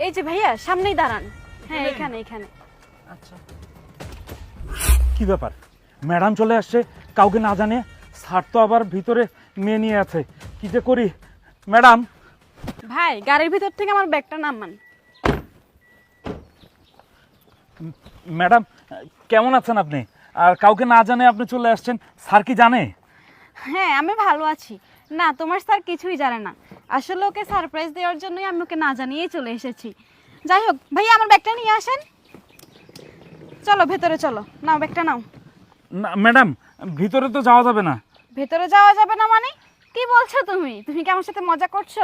এই যে ভাইয়া সামনেই দাঁড়ান। হ্যাঁ এখানে এখানে। আচ্ছা কি ব্যাপার, ম্যাডাম চলে আসছে কাউকে না জানিয়ে? স্যার তো আবার ভিতরে মেয়ে নিয়ে আছে, কি যে করি। ম্যাডাম ভাই গাড়ির ভিতর থেকে আমার ব্যাগটা নামান। ম্যাডাম কেমন আছেন আপনি? আর কাউকে না জানে আপনি চলে আসছেন, স্যার কি জানে? হ্যাঁ আমি ভালো আছি। না তোমার স্যার কিছুই জানে না, আসলে ওকে সারপ্রাইজ দেওয়ার জন্যই আমি ওকে না জানিয়েই চলে এসেছি। যাই হোক ভাইয়া আমার ব্যাগটা নিয়ে আসেন। চলো ভেতরে চলো, নাও ব্যাগটা নাও। না ম্যাডাম, ভিতরে তো যাওয়া যাবে না। ভেতরে যাওয়া যাবে না মানে কি বলছো তুমি? তুমি কি আমার সাথে মজা করছো?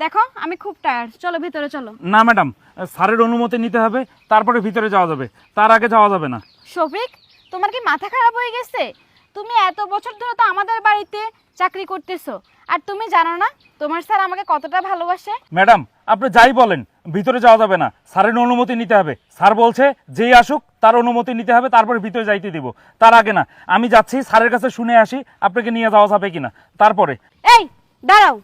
দেখো আমি খুব টায়ার্ড, চলো ভেতরে চলো। না ম্যাডাম, স্যারের অনুমতি নিতে হবে, তারপরে ভিতরে যাওয়া যাবে, তার আগে যাওয়া যাবে না। শফিক তোমার কি মাথা খারাপ হয়ে গেছে? তুমি এত বছর ধরে তো আমাদের বাড়িতে চাকরি করতেছো, আর তুমি জানো না তোমার স্যার আমাকে কতটা ভালোবাসে? ম্যাডাম আপনি যাই বলেন, ভিতরে যাওয়া যাবে না, স্যারের অনুমতি নিতে হবে। স্যার বলছে যেই আসুক তার অনুমতি নিতে হবে, তারপরে ভিতরে যাইতে দিব, তার আগে না। আমি যাচ্ছি, স্যারের কাছে শুনে আসি আপনাকে নিয়ে যাওয়া যাবে কিনা, তারপরে। এই দাঁড়াও,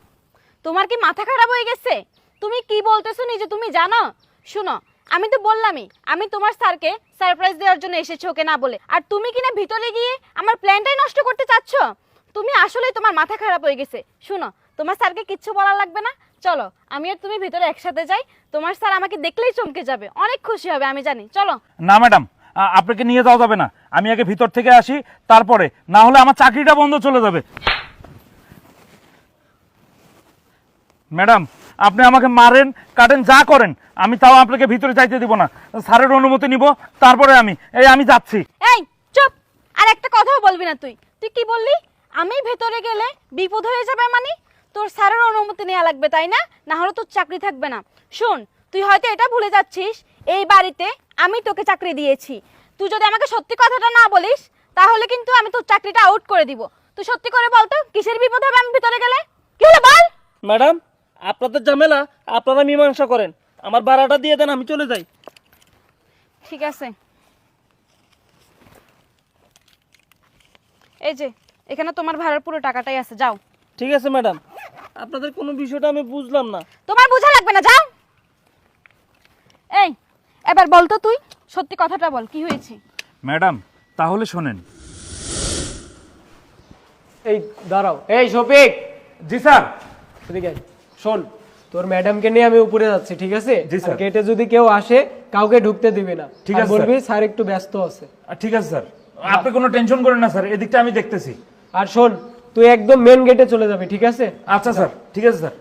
তোমার কি মাথা খারাপ হয়ে গেছে? তুমি কি বলতেছো নিজে তুমি জানো? শুনো, আমি তো বললামই আমি তোমার স্যারকে সারপ্রাইজ দেওয়ার জন্য এসেছি ওকে না বলে, আর তুমি কিনা ভিতরে গিয়ে আমার প্ল্যানটাই নষ্ট করতে চাচ্ছ। তুমি আসলেই তোমার মাথা খারাপ হয়ে গেছে। শুনো, তোমার স্যারকে কিচ্ছু বলা লাগবে না, চলো আমি আর তুমি ভিতরে একসাথে যাই। তোমার স্যার আমাকে দেখলেই চমকে যাবে, অনেক খুশি হবে আমি জানি। চলো। না ম্যাডাম, আপনাকে নিয়ে যাওয়া যাবে না, আমি আগে ভিতর থেকে আসি, তারপরে না হলে আমার চাকরিটা বন্ধ চলে যাবে। ম্যাডাম আপনি আমাকে মারেন কাটেন যা করেন, আমি তাও আপনাকে ভিতরে যাইতে দিব না। স্যারের অনুমতি নিব, তারপরে আমি যাচ্ছি। এই চুপ, আর একটা কথাও বলবি না। তুই তুই কি বললি? আমি ভেতরে গেলে বিপদ হয়ে যাবে মানে? তোর স্যারের অনুমতি নেওয়া লাগবে তাই না? না হলে তোর চাকরি থাকবে না। শোন, তুই হয়তো এটা ভুলে যাচ্ছিস, এই বাড়িতে আমি তোকে চাকরি দিয়েছি। তুই যদি আমাকে সত্যি কথাটা না বলিস তাহলে কিন্তু আমি তোর চাকরিটা আউট করে দিব। তুই সত্যি করে বল তো কিসের বিপদ হবে আমি ভিতরে গেলে? কি হলো বল। ম্যাডাম আপনাদের ঝামেলা আপনারা মীমাংসা করেন, আমার ভাড়াটা দিয়ে দেন, আমি চলে যাই। ঠিক আছে, এই যে এখানে তোমার ভাড়ার পুরো টাকাটাই আছে, যাও। ঠিক আছে ম্যাডাম, আপনাদের কোনো বিষয়টা আমি বুঝলাম না। তোমার বোঝা লাগবে না, যাও। এই এবার বল তো তুই সত্যি কথাটা বল, কি হয়েছে? ম্যাডাম তাহলে শোনেন। এই দাঁড়াও, এই শফিক, জি স্যার। এদিকে আয়। শোন, তোর ম্যাডামকে নিয়ে আমি উপরে যাচ্ছি, ঠিক আছে? জি স্যার। আর গেটে যদি কেউ আসে কাউকে ঢুকতে দিবি না, ঠিক আর আছে, বলবি স্যার একটু ব্যস্ত আছে। ঠিক আছে স্যার, আপনি কোনো টেনশন করেন না স্যার, এদিকটা আমি দেখতেছি। আর শোন, তুই একদম মেন গেটে চলে যাবি, ঠিক আছে? আচ্ছা স্যার, ঠিক আছে স্যার।